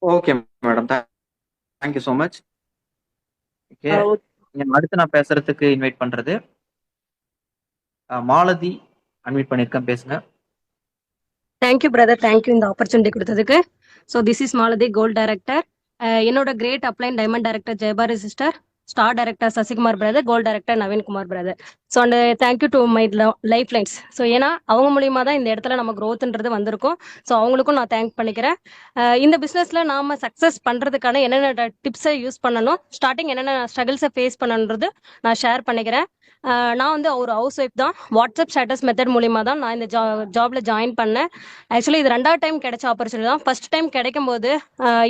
Okay madam. Thank you so much. Okay. Okay. அடுத்து நான் பேசுறதுக்கு இன்வைட் பண்றது மாலதி. அன்வைட் பண்ணிருக்கேன், பேசுங்க. தேங்க்யூ பிரதர், தேங்க்யூ இந்த ஆப்பர்ச்சுனிட்டி கொடுத்ததுக்கு. So this is Malathi, gold director. என்னோட great upline diamond director Jayabari sister, star director Sasikumar brother, gold director Naveenkumar brother. So and thank you to my lifelines. So ஏன்னா அவங்க மூலியமா தான் இந்த இடத்துல நம்ம க்ரோத்ன்றது வந்திருக்கும். ஸோ அவங்களுக்கும் நான் தேங்க் பண்ணிக்கிறேன். இந்த பிஸ்னஸ்ல நாம சக்ஸஸ் பண்றதுக்கான என்னென்ன டிப்ஸை யூஸ் பண்ணணும், ஸ்டார்டிங் என்னென்ன ஸ்ட்ரகிள்ஸை ஃபேஸ் பண்ணணுன்றது நான் ஷேர் பண்ணிக்கிறேன். நான் வந்து ஒரு ஹவுஸ் ஒய்ஃப் தான். வாட்ஸ்அப் ஸ்டேட்டஸ் மெத்தட் மூலியமா தான் நான் இந்த ஜாப்ல ஜாயின் பண்ணேன். ஆக்சுவலி இது ரெண்டாவது டைம் கிடைச்ச ஆப்பர்ச்சுனிட்டி தான். ஃபர்ஸ்ட் டைம் கிடைக்கும் போது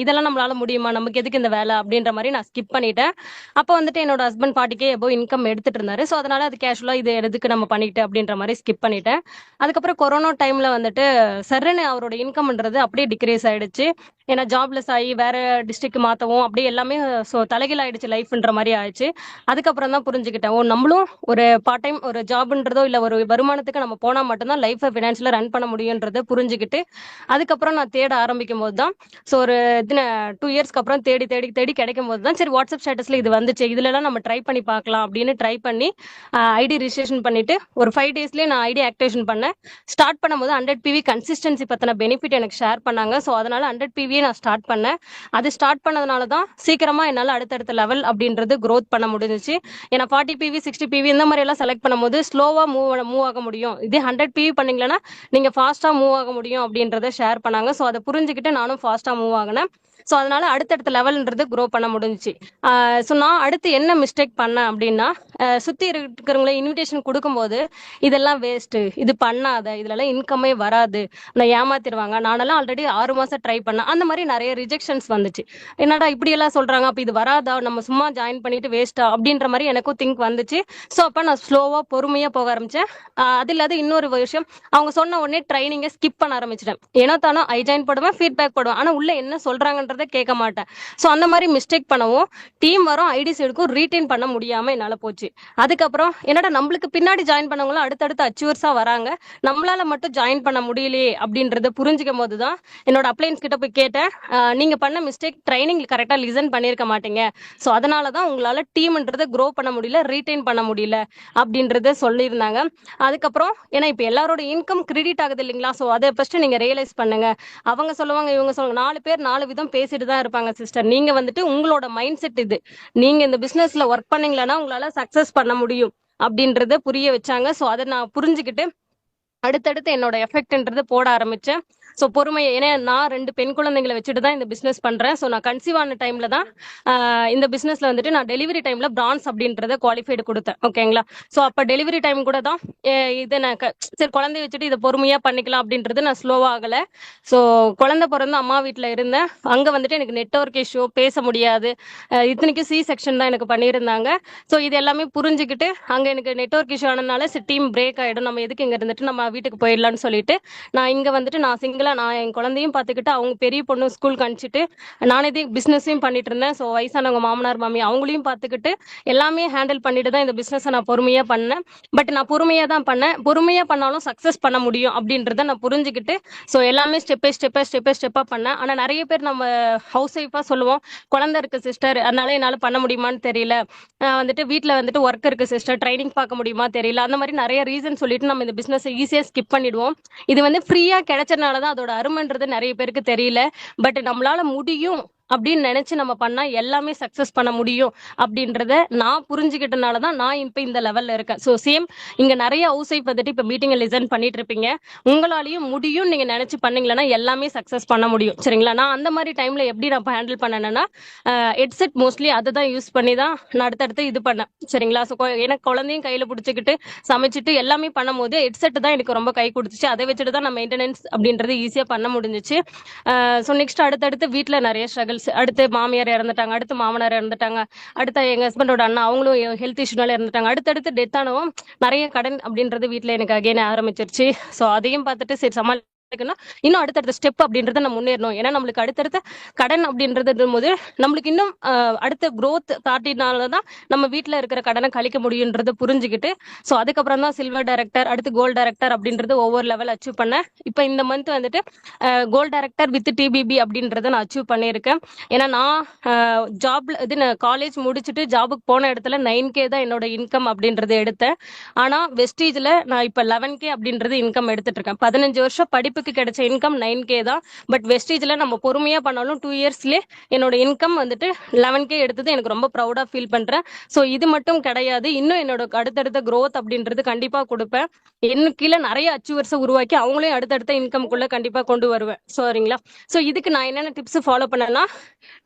இதெல்லாம் நம்மளால முடியுமா, நமக்கு எதுக்கு இந்த வேலை அப்படின்ற மாதிரி நான் ஸ்கிப் பண்ணிட்டேன். அப்போ வந்துட்டு என்னோட ஹஸ்பண்ட் 40K எபோ இன்கம் எடுத்துட்டு இருந்தாரு. ஸோ அதனால அது கேஷுவலா இது எதுக்கு நம்ம பண்ணிட்டு அப்படின்ற மாதிரி ஸ்கிப் பண்ணிட்டேன். அதுக்கப்புறம் கொரோனா டைம்ல வந்துட்டு சர்ன்னு அவரோட இன்கம்ன்றது அப்படியே டிக்ரீஸ் ஆயிடுச்சு. ஏன்னா ஜாப்லெஸ் ஆகி வேற டிஸ்ட்ரிக்ட் மாத்தவும் அப்படியே எல்லாமே ஸோ தலைகீழ் ஆயிடுச்சு லைஃப்ன்ற மாதிரி ஆயிடுச்சு. அதுக்கப்புறம் தான் புரிஞ்சுக்கிட்டேன், ஓ நம்மளும் ஒரு பார்ட் டைம் ஒரு ஜாப்ன்றதோ இல்லை ஒரு வருமானத்துக்கு நம்ம போனால் மட்டும்தான் லைஃப்பை ஃபினான்ஷியலாக ரன் பண்ண முடியுன்றதை புரிஞ்சுக்கிட்டு அதுக்கப்புறம் நான் தேட ஆரம்பிக்கும் போது தான், ஸோ ஒரு 2 இயர்ஸ்க்கு அப்புறம் தேடி தேடி தேடி கிடைக்கும் போது தான் சரி வாட்ஸ்அப் ஸ்டேட்டஸ்ல இது வந்துச்சு, இதுலலாம் நம்ம ட்ரை பண்ணி பார்க்கலாம் அப்படின்னு ட்ரை பண்ணி ஐடி ரிஜிஸ்ட்ரேஷன் பண்ணிட்டு ஒரு 5 டேஸ்லேயே நான் ஐடி ஆக்டிவேஷன் பண்ணேன். ஸ்டார்ட் பண்ணும்போது 100 PV கன்சிஸ்டன்சி பற்றின பெனிஃபிட் எனக்கு ஷேர் பண்ணாங்க. ஸோ அதனால 100 PV நான் ஸ்டார்ட் பண்ணேன். அது ஸ்டார்ட் பண்ணதுனால தான் சீக்கிரமா என்னால் அடுத்தடுத்த லெவல் அப்படின்றது க்ரோத் பண்ண முடிஞ்சிச்சு. ஏன்னா 40 PV 60 PV இந்த மாதிரி எல்லாம் செலக்ட் பண்ணும்போது ஸ்லோவா மூவ் ஆக முடியும். இதே 100 PV பண்ணீங்கன்னா நீங்க ஃபாஸ்டா மூவ் ஆக முடியும் அப்படின்றத ஷேர் பண்ணாங்க. ஸோ அதை புரிஞ்சுக்கிட்டு நானும் ஃபாஸ்டா மூவ் ஆகினேன். ஸோ அதனால அடுத்தடுத்த லெவல்ன்றது க்ரோ பண்ண முடிஞ்சிச்சு. ஸோ நான் அடுத்து என்ன மிஸ்டேக் பண்ணேன் அப்படின்னா, சுற்றி இருக்கிறவங்கள இன்விடேஷன் கொடுக்கும்போது இதெல்லாம் வேஸ்ட்டு, இது பண்ணாத, இதுலலாம் இன்கமே வராது, நான் ஏமாத்திடுவாங்க, நானெல்லாம் ஆல்ரெடி 6 மாதம் ட்ரை பண்ணேன், அந்த மாதிரி நிறைய ரிஜெக்ஷன்ஸ் வந்துச்சு. என்னடா இப்படியெல்லாம் சொல்கிறாங்க, அப்போ இது வராதா, நம்ம சும்மா ஜாயின் பண்ணிட்டு வேஸ்ட்டா அப்படின்ற மாதிரி எனக்கும் திங்க் வந்துச்சு. ஸோ அப்போ நான் ஸ்லோவாக பொறுமையாக போக ஆரம்பித்தேன். அது இல்லாத இன்னொரு விஷயம், அவங்க சொன்ன உடனே ட்ரைனிங்கை ஸ்கிப் பண்ண ஆரம்பிச்சிட்டேன். ஏன்னா தானோ ஐ ஜாயின் போடுவேன், ஃபீட்பேக் போடுவேன், ஆனால் உள்ள என்ன சொல்கிறாங்கன்றதை கேட்க மாட்டேன். ஸோ அந்த மாதிரி மிஸ்டேக் பண்ணவும் டீம் வரும் ஐடிஸ் எடுக்கும் ரீட்டைன் பண்ண முடியாமல் என்னால் போச்சு. அதுக்கப்புறம் என்னடா நம்மளுக்கு பின்னாடி ஜாயின் பண்ணவங்களும் அடுத்தடுத்து அச்சீவர்ஸாக வராங்க, நம்மளால மட்டும் ஜாயின் பண்ண முடியலையே அப்படின்றத புரிஞ்சுக்கும் போது தான் என்னோட அப்ளைன்ஸ் கிட்ட போய் கேட்டேன், நீங்கள் பண்ண மிஸ்டேக் ட்ரைனிங் கரெக்டாக லிசன் பண்ணியிருக்க மாட்டீங்க, ஸோ அதனால தான் உங்களால் டீம்ன்றதை க்ரோ பண்ண முடியல, ரீட்டைன் பண்ண முடியல அப்படின்றத சொல்லியிருந்தாங்க. அதுக்கப்புறம் ஏன்னா இப்போ எல்லாரோட இன்கம் கிரெடிட் ஆகுது இல்லைங்களா, ஸோ அதை ஃபஸ்ட்டு நீங்கள் ரியலைஸ் பண்ணுங்க. அவங்க சொல்லுவாங்க, இவங்க சொல்லுவாங்க, 4 பேர் 4 விதம் பேசிட்டு தான் இருப்பாங்க சிஸ்டர். நீங்க வந்துட்டு உங்களோட மைண்ட் செட் இது, நீங்க இந்த பிசினஸ்ல ஒர்க் பண்ணீங்களன்னா உங்களால சக்சஸ் பண்ண முடியும் அப்படின்றத புரிய வச்சாங்க. ஸோ அதை நான் புரிஞ்சுக்கிட்டு அடுத்தடுத்து என்னோட எஃபெக்ட்ன்றது போட ஆரம்பிச்சேன். ஸோ பொறுமையை, ஏன்னா நான் 2 பெண் குழந்தைங்களை வச்சுட்டு தான் இந்த பிஸ்னஸ் பண்ணுறேன். ஸோ நான் கன்சீவ் ஆன டைமில் தான் இந்த பிஸ்னஸில் வந்துட்டு நான் டெலிவரி டைமில் பிரான்ஸ் அப்படின்றத குவாலிஃபைடு கொடுத்தேன். ஓகேங்களா. ஸோ அப்போ டெலிவரி டைம் கூட தான் இதை நான் சரி குழந்தைய வச்சுட்டு இதை பொறுமையாக பண்ணிக்கலாம் அப்படின்றது நான் ஸ்லோவாக ஆகலை. ஸோ குழந்தை பிறந்து அம்மா வீட்டில் இருந்தேன். அங்கே வந்துட்டு எனக்கு நெட்ஒர்க் இஷ்யூ, பேச முடியாது. இத்தனைக்கும் C-செக்ஷன் தான் எனக்கு பண்ணியிருந்தாங்க. ஸோ இது எல்லாமே புரிஞ்சுக்கிட்டு அங்கே எனக்கு நெட்ஒர்க் இஷ்யூ ஆனதுனால டீம் பிரேக் ஆகிடும், நம்ம எதுக்கு இங்கே இருந்துட்டு நம்ம வீட்டுக்கு போயிடலான்னு சொல்லிட்டு நான் இங்கே வந்துட்டு நான் சிங்கிளாக நான் என் குழந்தையும் பார்த்துக்கிட்டு அவங்க பெரிய பொண்ணு ஸ்கூலுக்கு அனுப்பிச்சிட்டு நானே பிஸ்னஸையும் பண்ணிட்டு இருந்தேன். ஸோ வயசானவங்க மாமனார் மாமி அவங்களையும் பார்த்துக்கிட்டு எல்லாமே ஹேண்டில் பண்ணிட்டு தான் இந்த பிஸ்னஸை நான் பொறுமையாக பண்ணேன். பட் நான் பொறுமையாக தான் பண்ணேன். பொறுமையாக பண்ணாலும் சக்ஸஸ் பண்ண முடியும் அப்படின்றத நான் புரிஞ்சுக்கிட்டு ஸோ எல்லாமே ஸ்டெப்பாக பண்ணேன். ஆனால் நிறைய பேர் நம்ம ஹவுஸ் ஒய்ஃபாக சொல்லுவோம், குழந்தை இருக்கு சிஸ்டர் அதனால என்னால் பண்ண முடியுமான்னு தெரியல, வந்துட்டு வீட்டில் வந்துட்டு ஒர்க் இருக்கு சிஸ்டர், ட்ரைனிங் பார்க்க முடியுமா தெரியல, அந்த மாதிரி நிறைய ரீசன் சொல்லிட்டு நம்ம இந்த பிஸ்னஸை ஈஸியாக ஸ்கிப் பண்ணிடுவோம். இது வந்து ஃப்ரீயாக கிடைச்சதுனால தான் அதோட அருமைன்றது நிறைய பேருக்கு தெரியல. பட் நம்மளால முடியும் அப்படின்னு நினைச்சு நம்ம பண்ணா எல்லாமே சக்சஸ் பண்ண முடியும் அப்படின்றத நான் புரிஞ்சுக்கிட்டனால தான் நான் இப்போ இந்த லெவல்ல இருக்கேன். ஸோ சேம் இங்க நிறைய ஹவுஸ் ஒய்ஃப் வந்துட்டு இப்போ மீட்டிங்கை லிசன் பண்ணிட்டு இருப்பீங்க. உங்களாலையும் முடியும் நீங்க நினைச்சு பண்ணீங்களன்னா எல்லாமே சக்சஸ் பண்ண முடியும். சரிங்களா. நான் அந்த மாதிரி டைம்ல எப்படி நான் ஹேண்டில் பண்ணேன்னா, ஹெட்செட் மோஸ்ட்லி அதை தான் யூஸ் பண்ணி தான் நான் அடுத்தடுத்து இது பண்ணேன். சரிங்களா. ஸோ எனக்கு குழந்தையும் கையில பிடிச்சிக்கிட்டு சமைச்சிட்டு எல்லாமே பண்ணும் போது ஹெட்செட் தான் எனக்கு ரொம்ப கை கொடுத்துச்சு. அதை வச்சுட்டு தான் நான் மெயின்டெனன்ஸ் அப்படின்றது ஈஸியாக பண்ண முடிஞ்சிச்சு. ஸோ நெக்ஸ்ட் அடுத்தடுத்து வீட்டில் நிறைய ஸ்ட்ரகிள்ஸ், அடுத்து மாமியார் இறந்துட்டாங்க, அடுத்து மாமனார் இறந்துட்டாங்க, அடுத்த எங்க ஹஸ்பண்டோட அண்ணா அவங்களும் ஹெல்த் இஷ்யூனால இறந்துட்டாங்க, அடுத்தடுத்து டெத் ஆனவும் நிறைய கடன் அப்படின்றது வீட்டில் எனக்கு அகைன் ஆரம்பிச்சிருச்சு. ஸோ அதையும் பார்த்துட்டு சரி சமாளி இன்னும் அடுத்தடுத்த ஸ்டெப் அப்படின்றத நம்ம முன்னேறணும். ஏன்னா நம்மளுக்கு அடுத்தடுத்த கடன் அப்படின்றது போது நம்மளுக்கு இன்னும் அடுத்த growth காட்டினாலதான் நம்ம வீட்ல இருக்கிற கடனை கழிக்க முடியுன்றத புரிஞ்சுக்கிட்டு ஸோ அதுக்கப்புறம் தான் சில்வர் டைரக்டர் அடுத்து கோல்ட் டைரக்டர் அப்படின்றது ஒவ்வொரு லெவல் அச்சீவ் பண்ணேன். இப்போ இந்த மந்த் வந்துட்டு கோல்ட் டைரக்டர் வித் டிபிபி அப்படின்றத நான் அச்சீவ் பண்ணியிருக்கேன். ஏன்னா நான் ஜாப்ல இது காலேஜ் முடிச்சுட்டு ஜாபுக்கு போன இடத்துல 9K தான் என்னோட இன்கம் அப்படின்றத எடுத்தேன். ஆனா வெஸ்டீஜ்ல நான் இப்ப 11K அப்படின்றது இன்கம் எடுத்துட்டு இருக்கேன். 15 வருஷம் படிப்புக்கு கிடைச்ச இன்கம் 9K தான். பட் வெஸ்டீஜ்ல நம்ம பொறுமையா பண்ணாலும் 2 இயர்ஸ்லயே என்னோட இன்கம் வந்துட்டு 11K எடுத்தது எனக்கு ரொம்ப ப்ரௌடா ஃபீல் பண்றேன். ஸோ இது மட்டும் கிடையாது, இன்னும் என்னோட அடுத்தடுத்த growth அப்படின்றது கண்டிப்பா கொடுப்பேன். எனக்கு கீழே நிறைய அச்சீவர்ஸை உருவாக்கி அவங்களையும் அடுத்தடுத்த இன்கம்குள்ள கண்டிப்பா கொண்டு வருவேன். சரிங்களா? ஸோ இதுக்கு நான் என்னென்ன டிப்ஸ் ஃபாலோ பண்ணேன்னா,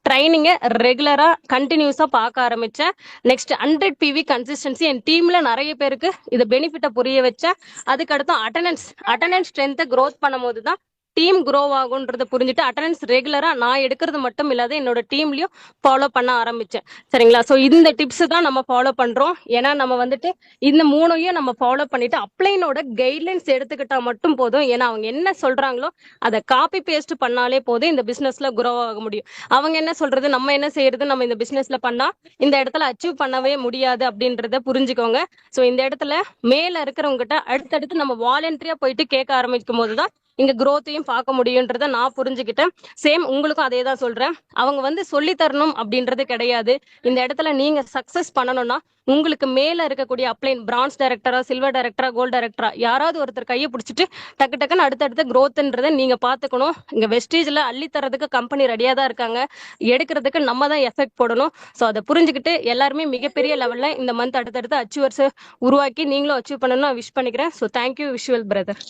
ட்ரைனிங்கை ரெகுலரா கண்டினியூஸா பார்க்க ஆரம்பிச்சேன். நெக்ஸ்ட் 100 PV கன்சிஸ்டன்சி என் டீம்ல நிறைய பேருக்கு இது பெனிஃபிட்டை புரிய வச்சேன். அதுக்கடுத்து அட்டண்டன்ஸ் ஸ்ட்ரென்த்தை க்ரோத் பண்ணும்போது தான் டீம் க்ரோ ஆகுன்றத புரிஞ்சுட்டு அட்டண்டன்ஸ் ரெகுலரா நான் எடுக்கிறது மட்டும் இல்லாத என்னோட டீம்லயும் ஃபாலோ பண்ண ஆரம்பிச்சேன். சரிங்களா? ஸோ இந்த டிப்ஸ் தான் நம்ம ஃபாலோ பண்றோம். ஏன்னா நம்ம வந்துட்டு இந்த மூணையும் நம்ம ஃபாலோ பண்ணிட்டு அப்ளைனோட கைட்லைன்ஸ் எடுத்துக்கிட்டா மட்டும் போதும். ஏன்னா அவங்க என்ன சொல்றாங்களோ அதை காப்பி பேஸ்ட் பண்ணாலே போதும் இந்த பிசினஸ்ல குரோ ஆக முடியும். அவங்க என்ன சொல்றது நம்ம என்ன செய்யறது நம்ம இந்த பிசினஸ்ல பண்ணா இந்த இடத்துல அச்சீவ் பண்ணவே முடியாது அப்படின்றத புரிஞ்சுக்கோங்க. ஸோ இந்த இடத்துல மேல இருக்கிறவங்க கிட்ட அடுத்தடுத்து நம்ம வாலண்டரியா போயிட்டு கேட்க ஆரம்பிக்கும் போதுதான் இங்க growth-ஐயும் பார்க்க முடியுன்றத நான் புரிஞ்சுக்கிட்டேன். சேம் உங்களுக்கும் அதே தான் சொல்றேன். அவங்க வந்து சொல்லி தரணும் அப்படின்றது கிடையாது. இந்த இடத்துல நீங்க சக்சஸ் பண்ணணும்னா உங்களுக்கு மேல இருக்கக்கூடிய அப்ளைன் பிரான்ஸ் டைரக்டரா சில்வர் டைரக்டரா கோல்ட் டைரக்டரா யாராவது ஒருத்தர் கையை பிடிச்சிட்டு டக்கு டக்குன்னு அடுத்தடுத்த growth-ன்றதை நீங்க பாத்துக்கணும். இங்க வெஸ்டீஜ்ல அள்ளி தரதுக்கு கம்பெனி ரெடியா தான் இருக்காங்க, எடுக்கிறதுக்கு நம்ம தான் எஃபெக்ட் போடணும். ஸோ அதை புரிஞ்சுக்கிட்டு எல்லாருமே மிகப்பெரிய லெவல்ல இந்த மந்த் அடுத்தடுத்து அச்சீவர்ஸ் உருவாக்கி நீங்களும் அச்சீவ் பண்ணணும்னு விஷ் பண்ணிக்கிறேன். So thank you, visual brother.